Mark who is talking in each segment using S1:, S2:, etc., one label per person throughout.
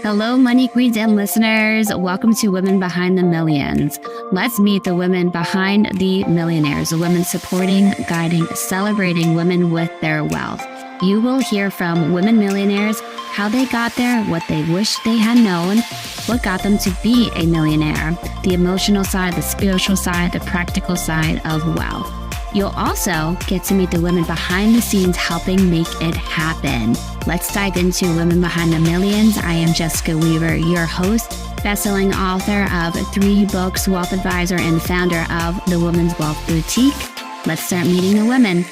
S1: Hello, Money Queens and listeners. Welcome to Women Behind the Millions. Let's meet the women behind the millionaires, the women supporting, guiding, celebrating women with their wealth. You will hear from women millionaires, how they got there, what they wish they had known, what got them to be a millionaire, the emotional side, the spiritual side, the practical side of wealth. You'll also get to meet the women behind the scenes helping make it happen. Let's dive into Women Behind the Millions. I am Jessica Weaver, your host, best-selling author of 3 books, wealth advisor, and founder of the Women's Wealth Boutique. Let's start meeting the women.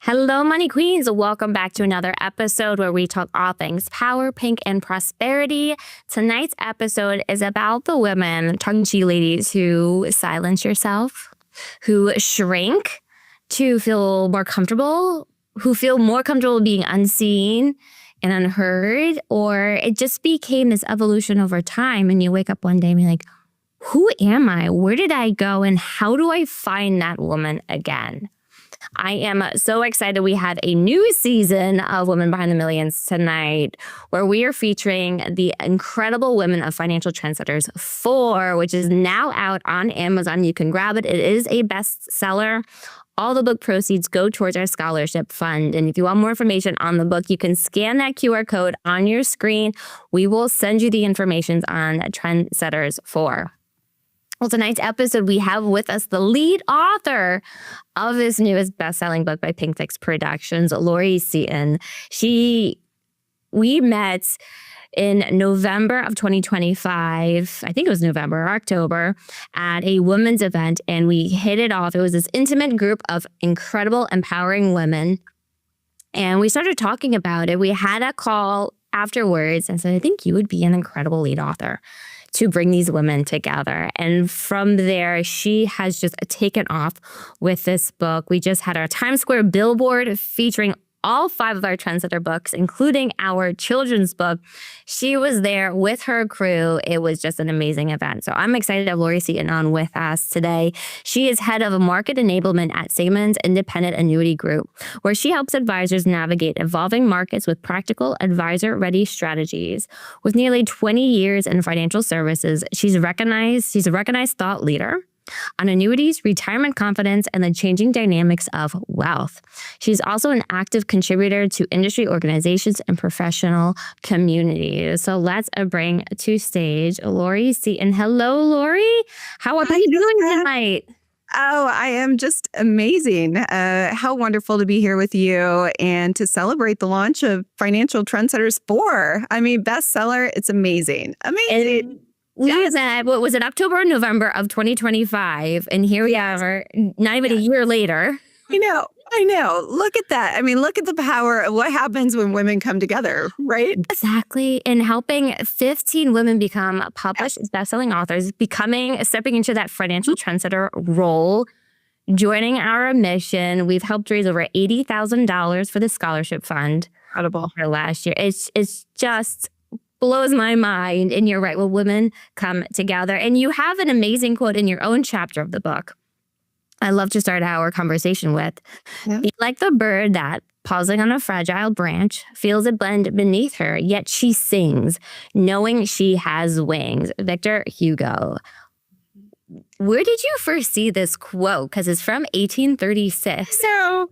S1: Hello, Money Queens. Welcome back to another episode where we talk all things power, pink, and prosperity. Tonight's episode is about the women, talking to you ladies who silence yourself, who shrink to feel more comfortable, who feel more comfortable being unseen and unheard, or it just became this evolution over time. And you wake up one day and be like, who am I? Where did I go? And how do I find that woman again? I am so excited. We have a new season of Women Behind the Millions tonight where we are featuring the incredible women of Financial Trendsetters 4, which is now out on Amazon. You can grab it. It is a bestseller. All the book proceeds go towards our scholarship fund. And if you want more information on the book, you can scan that QR code on your screen. We will send you the information on Trendsetters 4. Well, tonight's episode, we have with us the lead author of this newest best-selling book by Pink Fix Productions, Lori Seaton. We met in November of 2025, I think it was November or October, at a women's event, and we hit it off. It was this intimate group of incredible, empowering women, and we started talking about it. We had a call afterwards and said, I think you would be an incredible lead author to bring these women together. And from there, she has just taken off with this book. We just had our Times Square billboard featuring all 5 of our Trendsetter books, including our children's book. She was there with her crew. It was just an amazing event. So I'm excited to have Lori Seaton on with us today. She is head of market enablement at Sigmund's independent Annuity group, where she helps advisors navigate evolving markets with practical, advisor-ready strategies. With nearly 20 years in financial services, she's a recognized thought leader on annuities, retirement confidence, and the changing dynamics of wealth. She's also an active contributor to industry organizations and professional communities. So let's bring to stage Lori Seaton. Hello, Lori. How are you doing tonight?
S2: Oh, I am just amazing. How wonderful to be here with you and to celebrate the launch of Financial Trendsetters 4. I mean, bestseller, it's amazing. Amazing.
S1: We was at, what was it, October or November of 2025, and here we are, not even a year later.
S2: I know. Look at that. I mean, look at the power of what happens when women come together, right?
S1: Exactly. And helping 15 women become published best-selling authors, stepping into that financial trendsetter role, joining our mission. We've helped raise over $80,000 for the scholarship fund.
S2: Incredible.
S1: For last year. It's just blows my mind. And you're right. Well, women come together. And you have an amazing quote in your own chapter of the book I love to start our conversation with. Yeah. Be like the bird that, pausing on a fragile branch, feels a blend beneath her, yet she sings, knowing she has wings. Victor Hugo. Where did you first see this quote? Because it's from 1836.
S2: I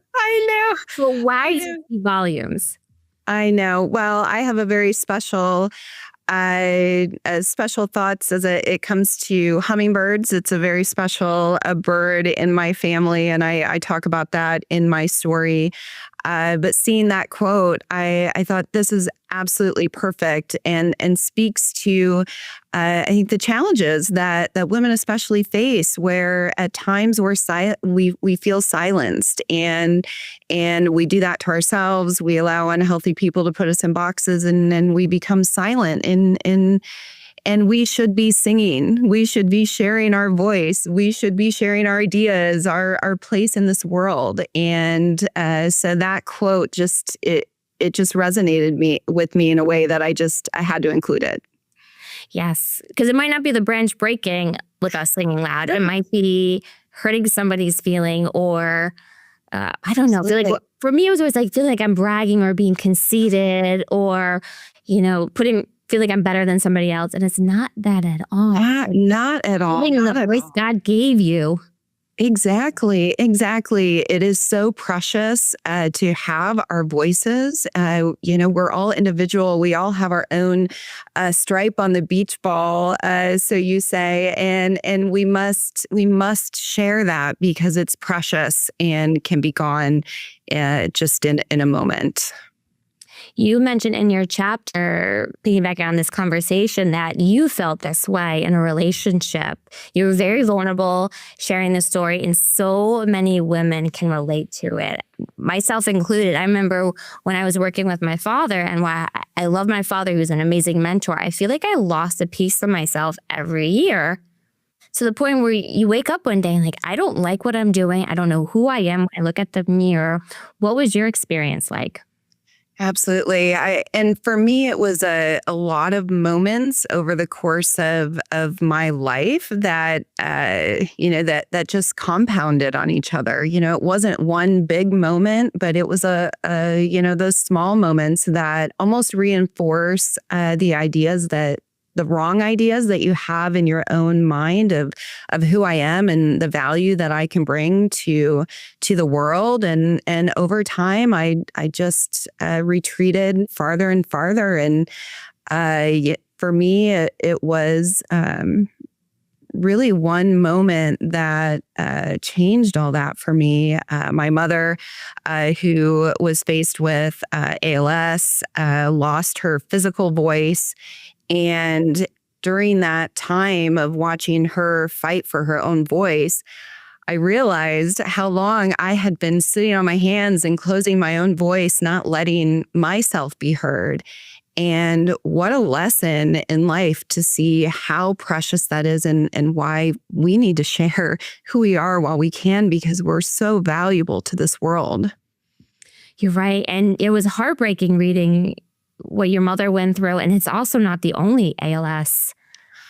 S2: know.
S1: Well, why volumes?
S2: I know. Well, I have a very special thoughts as it comes to hummingbirds. It's a very special bird in my family, and I talk about that in my story. But seeing that quote, I thought this is absolutely perfect and speaks to I think the challenges that women especially face, where at times we feel silenced, and we do that to ourselves. We allow unhealthy people to put us in boxes, and we become silent. And we should be singing. We should be sharing our voice. We should be sharing our ideas, our place in this world. And so that quote just resonated with me in a way that I had to include it.
S1: Yes, because it might not be the branch breaking with us singing loud. It might be hurting somebody's feeling, or I don't know, for me, it was always like feeling like I'm bragging or being conceited or, feel like I'm better than somebody else. And it's not that at all.
S2: Not at all.
S1: Living
S2: Not
S1: the
S2: at
S1: voice
S2: all.
S1: God gave you.
S2: Exactly. It is so precious to have our voices. We're all individual. We all have our own stripe on the beach ball, so you say, and we must share that because it's precious and can be gone just in a moment.
S1: You mentioned in your chapter, piggybacking on this conversation, that you felt this way in a relationship. You were very vulnerable sharing this story, and so many women can relate to it, myself included. I remember when I was working with my father, and why I love my father, he was an amazing mentor. I feel like I lost a piece of myself every year. To the point where you wake up one day and like, I don't like what I'm doing. I don't know who I am. I look at the mirror. What was your experience like?
S2: Absolutely. And for me, it was a lot of moments over the course of my life that, that just compounded on each other. It wasn't one big moment, but it was those small moments that almost reinforce the wrong ideas that you have in your own mind of who I am and the value that I can bring to the world. And over time, I just retreated farther and farther. And for me, it was really one moment that changed all that for me. My mother, who was faced with ALS, lost her physical voice. And during that time of watching her fight for her own voice, I realized how long I had been sitting on my hands and closing my own voice, not letting myself be heard. And what a lesson in life to see how precious that is and why we need to share who we are while we can, because we're so valuable to this world.
S1: You're right. And it was heartbreaking reading what your mother went through. And it's also not the only ALS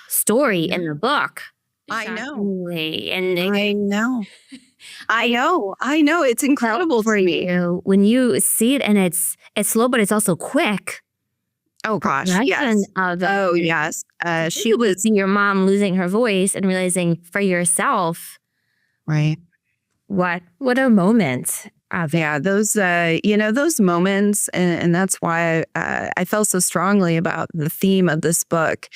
S1: story in the book.
S2: I know.
S1: And
S2: I know. It's incredible
S1: for
S2: me.
S1: you when you see it, and it's slow, but it's also quick.
S2: Oh gosh, yes. Yes. She was
S1: seeing your mom losing her voice and realizing for yourself,
S2: right.
S1: What a moment.
S2: Yeah, those moments, and that's why I felt so strongly about the theme of this book,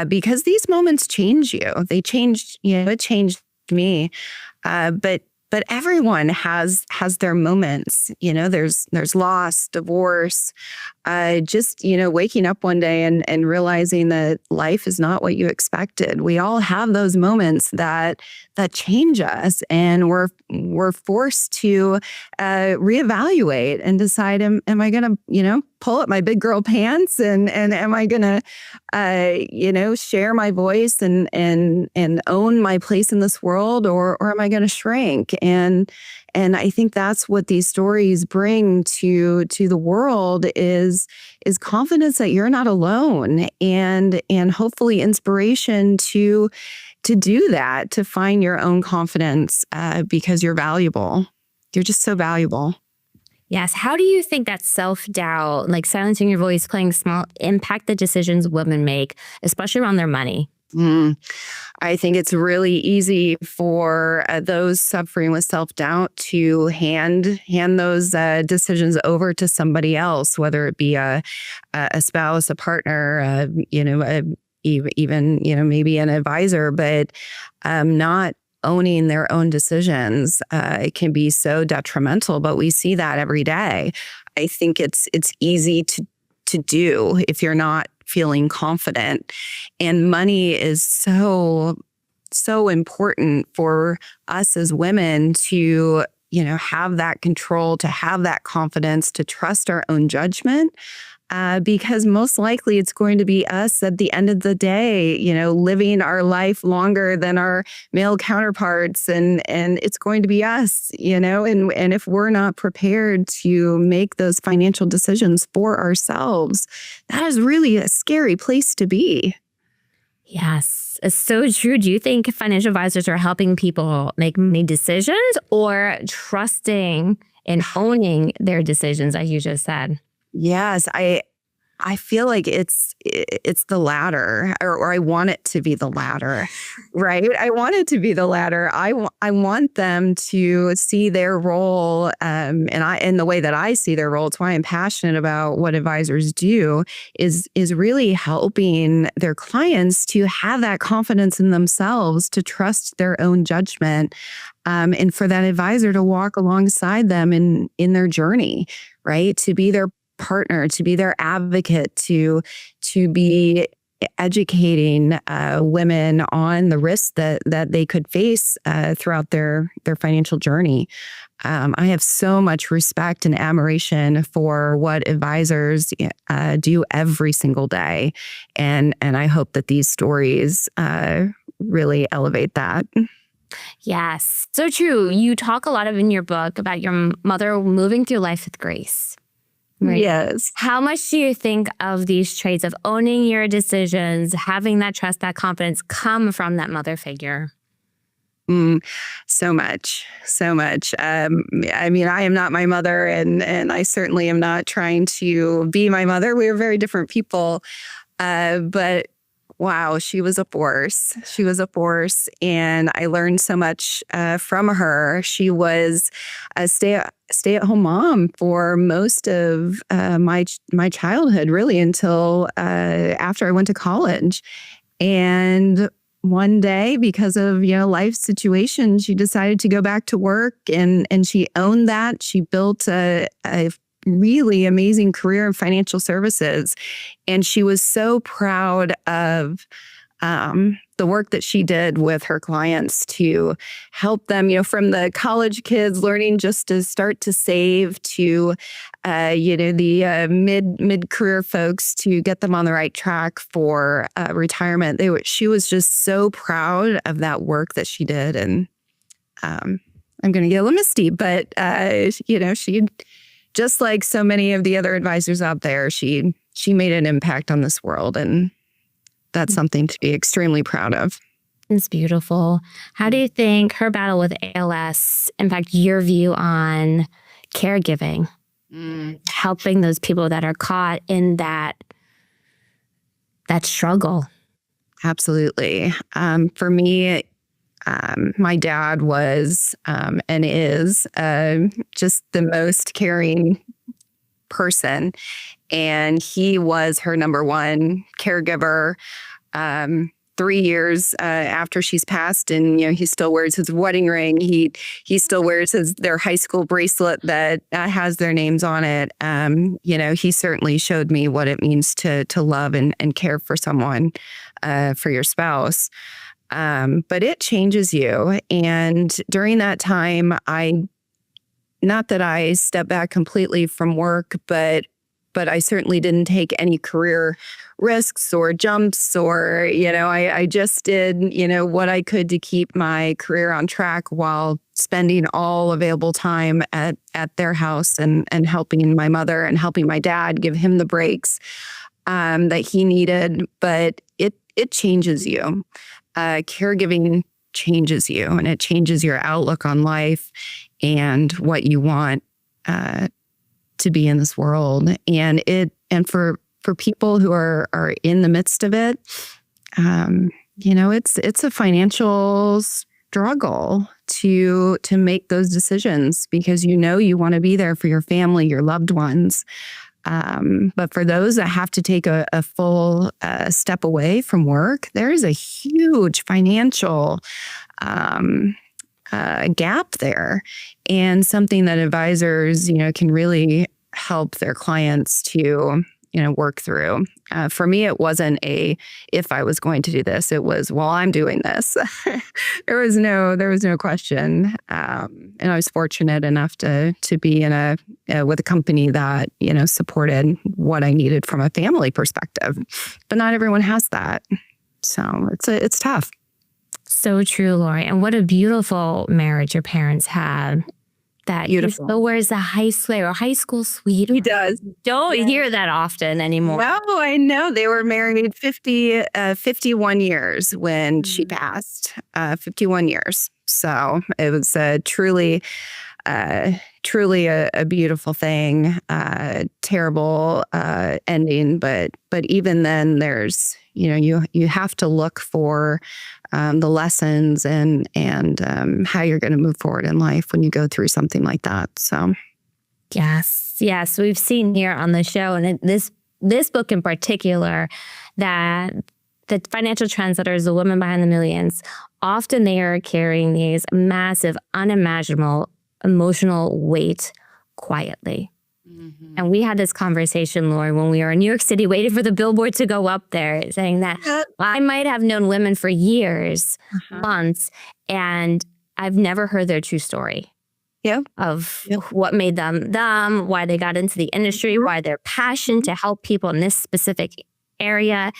S2: because these moments change you. They changed, it changed me, but everyone has their moments. There's loss, divorce, just waking up one day and realizing that life is not what you expected. We all have those moments that change us, and we're forced to reevaluate and decide: am I going to pull up my big girl pants and am I going to share my voice and own my place in this world, or am I going to shrink? And I think that's what these stories bring to the world is confidence that you're not alone, and hopefully inspiration to do that, to find your own confidence, because you're valuable. You're just so valuable.
S1: Yes. How do you think that self-doubt, like silencing your voice, playing small, impact the decisions women make, especially around their money?
S2: I think it's really easy for those suffering with self-doubt to hand those decisions over to somebody else, whether it be a spouse, a partner, even maybe an advisor, but not owning their own decisions. It can be so detrimental, but we see that every day. I think it's easy to do if you're not feeling confident. And money is so important for us as women to, have that control, to have that confidence, to trust our own judgment. Because most likely it's going to be us at the end of the day, living our life longer than our male counterparts. And it's going to be us, and if we're not prepared to make those financial decisions for ourselves, that is really a scary place to be.
S1: Yes, it's so true. Do you think financial advisors are helping people make money decisions or trusting in owning their decisions, as you just said.
S2: Yes, I feel like it's the latter, or I want it to be the latter, right? I want it to be the latter. I want them to see their role, in the way that I see their role. It's why I'm passionate about what advisors do, is really helping their clients to have that confidence in themselves, to trust their own judgment, and for that advisor to walk alongside them in their journey, right? To be their partner, to be their advocate, to be educating women on the risks that they could face throughout their financial journey. I have so much respect and admiration for what advisors do every single day, and I hope that these stories really elevate that.
S1: Yes, so true. You talk a lot in your book about your mother moving through life with grace. Right.
S2: Yes.
S1: How much do you think of these traits of owning your decisions, having that trust, that confidence come from that mother figure?
S2: So much. I mean, I am not my mother, and I certainly am not trying to be my mother. We are very different people. But wow, she was a force. She was a force, and I learned so much from her. She was a stay-at-home mom for most of my childhood, really, until after I went to college. And one day, because of life situation, she decided to go back to work, and she owned that. She built a really amazing career in financial services. And she was so proud of the work that she did with her clients to help them, from the college kids learning just to start to save to, the mid-career folks, to get them on the right track for retirement. She was just so proud of that work that she did. And I'm going to get a little misty, but, she, just like so many of the other advisors out there, she made an impact on this world, and that's something to be extremely proud of.
S1: It's beautiful. How do you think her battle with ALS impact your view on caregiving, helping those people that are caught in that struggle?
S2: Absolutely. For me, my dad was and is just the most caring person, and he was her number one caregiver. 3 years after she's passed, and he still wears his wedding ring. He still wears their high school bracelet that has their names on it. He certainly showed me what it means to love and care for someone, for your spouse. But it changes you. And during that time, not that I stepped back completely from work, but I certainly didn't take any career risks or jumps, or, I just did, what I could to keep my career on track while spending all available time at their house and helping my mother and helping my dad, give him the breaks that he needed. But it changes you. Caregiving changes you, and it changes your outlook on life and what you want to be in this world. And for people who are in the midst of it, it's a financial struggle to make those decisions, because you want to be there for your family, your loved ones. But for those that have to take a full step away from work, there is a huge financial gap there, and something that advisors, can really help their clients to, work through. For me, it wasn't if I was going to do this, it was, well, I'm doing this. There was no question. And I was fortunate enough to be with a company that, supported what I needed from a family perspective, but not everyone has that. So it's tough.
S1: So true, Lori. And what a beautiful marriage your parents had. That
S2: Beautiful.
S1: He still wears the high school suite.
S2: He does.
S1: Don't hear that often anymore.
S2: No, I know. They were married 51 years when she passed. 51 years. So it was truly truly a beautiful thing. Terrible ending, but even then, there's you have to look for the lessons and how you're going to move forward in life when you go through something like that. So,
S1: yes, we've seen here on the show, and this book in particular, that the financial trendsetters, the women behind the millions, often they are carrying these massive, unimaginable emotional weight quietly. Mm-hmm. And we had this conversation, Lori, when we were in New York City waiting for the billboard to go up there, saying that I might have known women for years, months, and I've never heard their true story. Of what made them, why they got into the industry, why their passion to help people in this specific area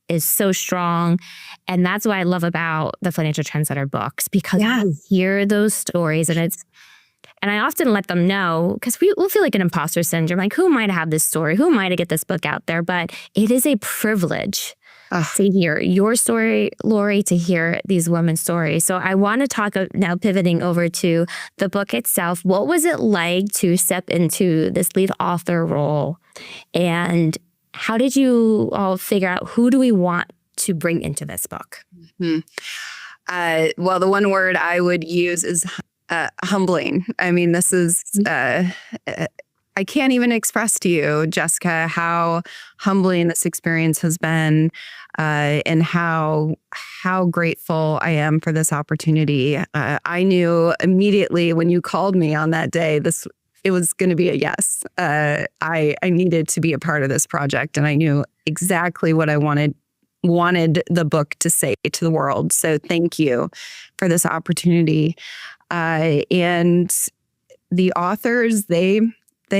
S1: is so strong. And that's what I love about the Financial Trendsetter books, because you hear those stories, and I often let them know, because we'll feel like an imposter syndrome, like, who am I to have this story? Who am I to get this book out there? But it is a privilege to hear your story, Lori, to hear these women's stories. So I want to talk now, pivoting over to the book itself. What was it like to step into this lead author role? And how did you all figure out, who do we want to bring into this book?
S2: Well, the one word I would use is humbling. I mean, this is... I can't even express to you, Jessica, how humbling this experience has been, and how grateful I am for this opportunity. I knew immediately when you called me on that day, it was going to be a yes. I needed to be a part of this project, and I knew exactly what I wanted the book to say to the world. So thank you for this opportunity. And the authors, they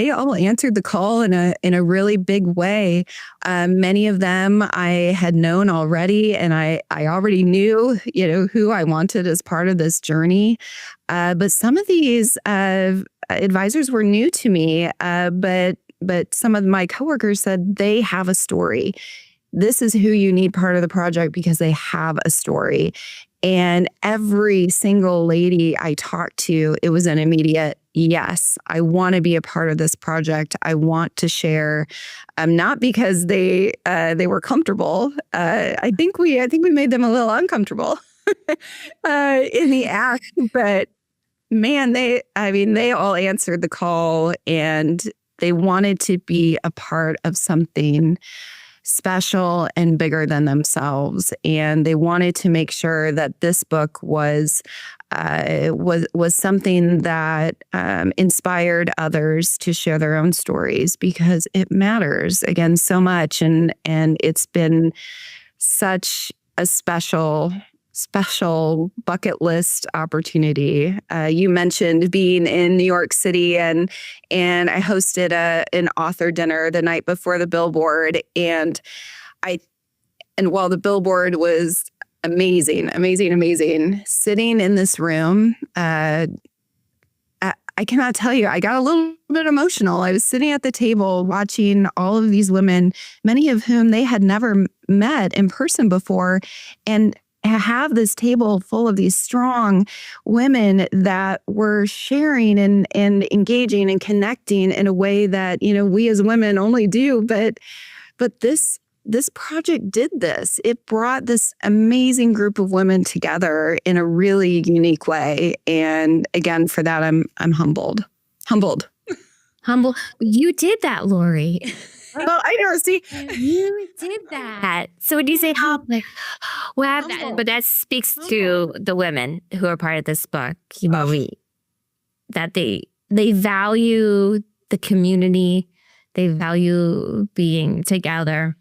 S2: all answered the call in a really big way. Many of them I had known already, and I already knew, who I wanted as part of this journey. But some of these advisors were new to me. But some of my coworkers said they have a story. This is who you need part of the project, because they have a story. And every single lady I talked to, it was an immediate yes. I want to be a part of this project. I want to share, not because they were comfortable. I think we made them a little uncomfortable in the act. But man, they all answered the call, and they wanted to be a part of something special and bigger than themselves, and they wanted to make sure that this book was something that inspired others to share their own stories, because it matters, again, so much, and it's been such a special bucket list opportunity. You mentioned being in New York City, and I hosted an author dinner the night before the billboard, and while the billboard was amazing, sitting in this room, I cannot tell you, I got a little bit emotional. I was sitting at the table watching all of these women, many of whom they had never met in person before, and have this table full of these strong women that were sharing and engaging and connecting in a way that, we as women only do. But this project did this. It brought this amazing group of women together in a really unique way. And again, for that, I'm humbled.
S1: Humble. You did that, Lori.
S2: Well, I know. See,
S1: you did that. So when you say humble, but that speaks to the women who are part of this book. That they value the community, they value being together.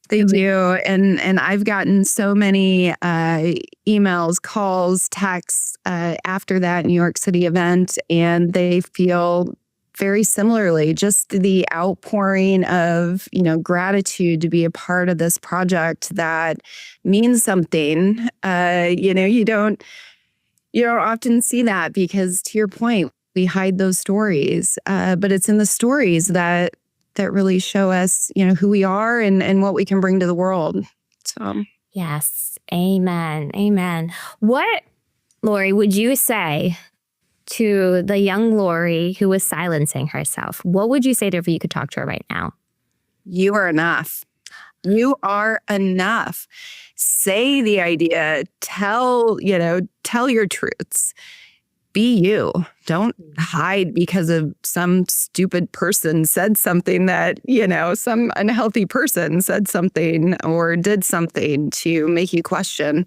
S2: They do, and I've gotten so many emails, calls, texts after that New York City event, and they feel very similarly, just the outpouring of, gratitude to be a part of this project that means something. You don't often see that, because to your point, we hide those stories, but it's in the stories that really show us, who we are and what we can bring to the world. So,
S1: yes. Amen. What, Lori, would you say to the young Lori who was silencing herself, what would you say to her if you could talk to her right now?
S2: You are enough. You are enough. Say the idea. Tell your truths. Be you. Don't hide because of some stupid person said something that, some unhealthy person said something or did something to make you question.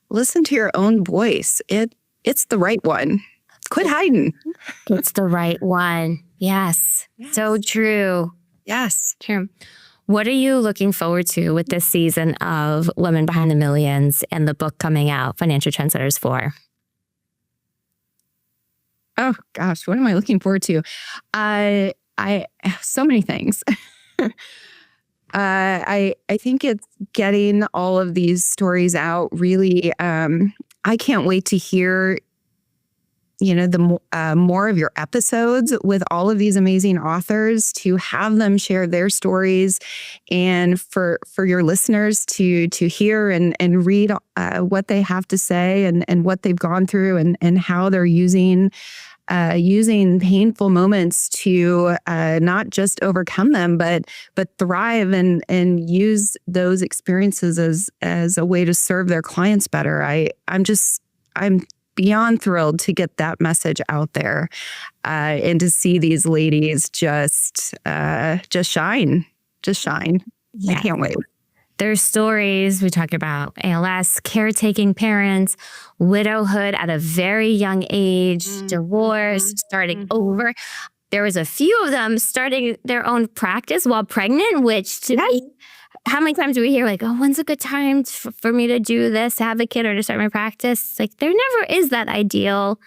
S2: Listen to your own voice. It's the right one. Quit hiding.
S1: It's the right one. Yes. So true.
S2: Yes.
S1: True. What are you looking forward to with this season of Women Behind the Millions and the book coming out, Financial Trendsetters 4?
S2: Oh gosh, what am I looking forward to? So many things. I think it's getting all of these stories out. Really, I can't wait to hear, the more of your episodes with all of these amazing authors, to have them share their stories, and for your listeners to hear and read what they have to say and what they've gone through and how they're using painful moments to not just overcome them, but thrive and use those experiences as a way to serve their clients better. I'm beyond thrilled to get that message out there and to see these ladies just shine.
S1: Yeah.
S2: I can't wait.
S1: There's stories, we talk about ALS, caretaking parents, widowhood at a very young age, divorce, starting over. There was a few of them starting their own practice while pregnant, which to me, how many times do we hear like, oh, when's a good time for me to do this, to have a kid or to start my practice? Like there never is that ideal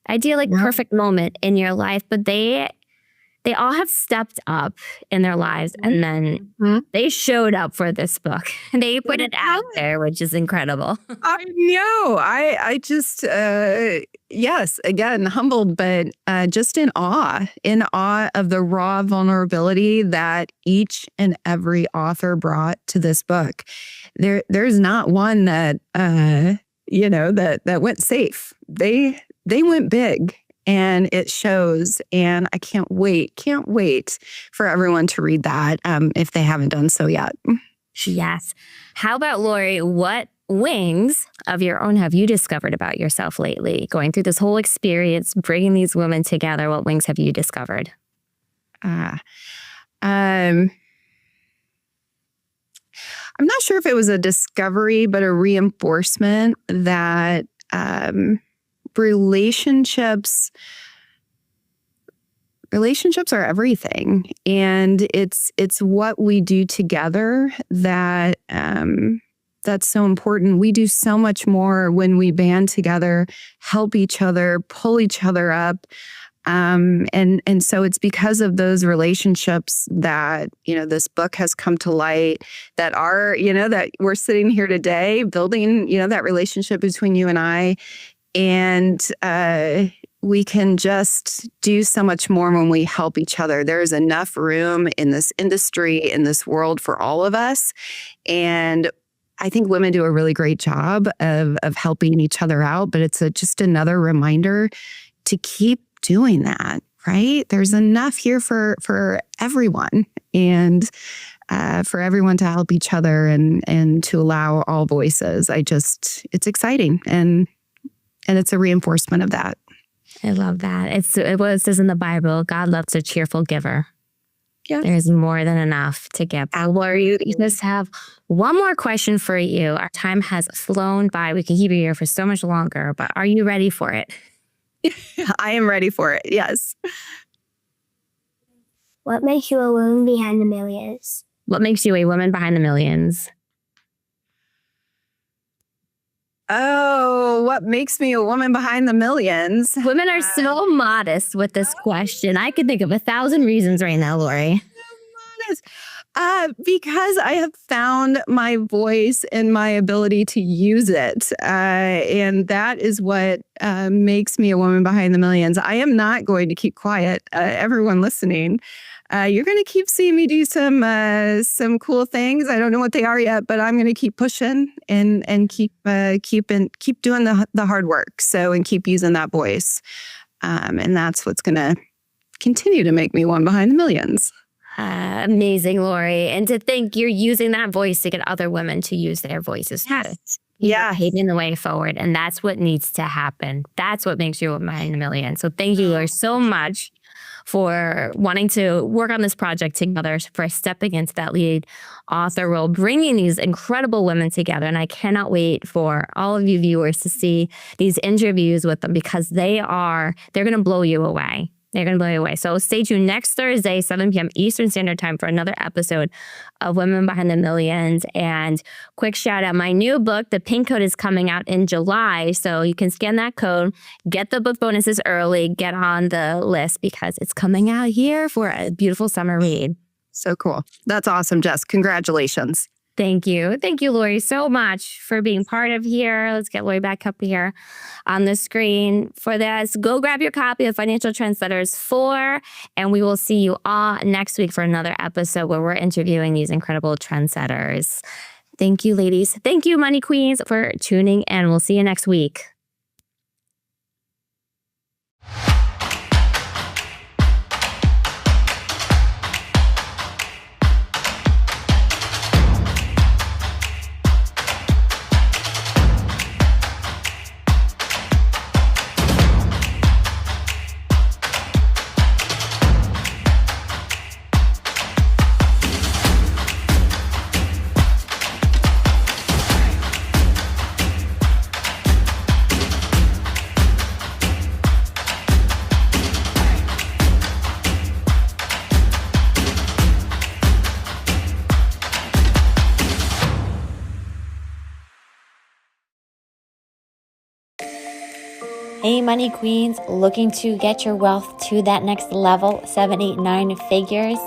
S1: perfect moment in your life, but they all have stepped up in their lives, and then they showed up for this book. They put it out there, which is incredible.
S2: I know. I just, yes, again, humbled, but just in awe of the raw vulnerability that each and every author brought to this book. There's not one that, that went safe. They went big. And it shows, and I can't wait for everyone to read that if they haven't done so yet.
S1: Yes. How about Lori? What wings of your own have you discovered about yourself lately? Going through this whole experience, bringing these women together, what wings have you discovered?
S2: I'm not sure if it was a discovery, but a reinforcement that relationships are everything, and it's what we do together that's so important. We do so much more when we band together, help each other, pull each other up, and so it's because of those relationships that this book has come to light, that that we're sitting here today building that relationship between you and I. And we can just do so much more when we help each other. There's enough room in this industry, in this world, for all of us. And I think women do a really great job of helping each other out. But it's just another reminder to keep doing that, right? There's enough here for everyone, and for everyone to help each other and to allow all voices. It's exciting. And it's a reinforcement of that.
S1: I love that. It says in the Bible, God loves a cheerful giver.
S2: Yeah.
S1: There's more than enough to give. Lori, we just have one more question for you. Our time has flown by. We can keep you here for so much longer, but are you ready for it?
S2: I am ready for it. Yes.
S3: What makes you a woman behind the millions?
S1: What makes you a woman behind the millions?
S2: Oh, what makes me a woman behind the millions?
S1: Women are so modest with this question. I could think of 1,000 reasons right now, Lori.
S2: Because I have found my voice and my ability to use it. And that is what makes me a woman behind the millions. I am not going to keep quiet. Everyone listening, you're going to keep seeing me do some cool things. I don't know what they are yet, but I'm going to keep pushing and keep doing the hard work. And keep using that voice. And that's what's going to continue to make me one behind the millions.
S1: Amazing, Lori. And to think you're using that voice to get other women to use their voices.
S2: Yes.
S1: Yeah, paving the way forward. And that's what needs to happen. That's what makes you one behind the million. So thank you, Lori, so much for wanting to work on this project together, for stepping into that lead author role, bringing these incredible women together. And I cannot wait for all of you viewers to see these interviews with them, because they're going to blow you away. They're going to blow you away. So stay tuned next Thursday, 7 p.m. Eastern Standard Time, for another episode of Women Behind the Millions. And quick shout out, my new book, The Pink Code, is coming out in July. So you can scan that code, get the book bonuses early, get on the list, because it's coming out here for a beautiful summer read.
S2: So cool. That's awesome, Jess. Congratulations.
S1: Thank you. Thank you, Lori, so much for being part of here. Let's get Lori back up here on the screen for this. Go grab your copy of Financial Trendsetters 4, and we will see you all next week for another episode where we're interviewing these incredible trendsetters. Thank you, ladies. Thank you, Money Queens, for tuning in. We'll see you next week. Hey, Money Queens, looking to get your wealth to that next level, 7, 8, 9 figures?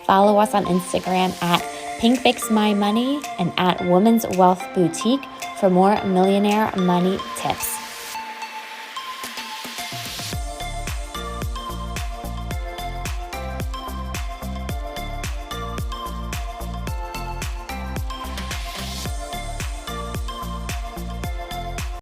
S1: Follow us on Instagram at PinkFixMyMoney and at Women's Wealth Boutique for more millionaire money tips.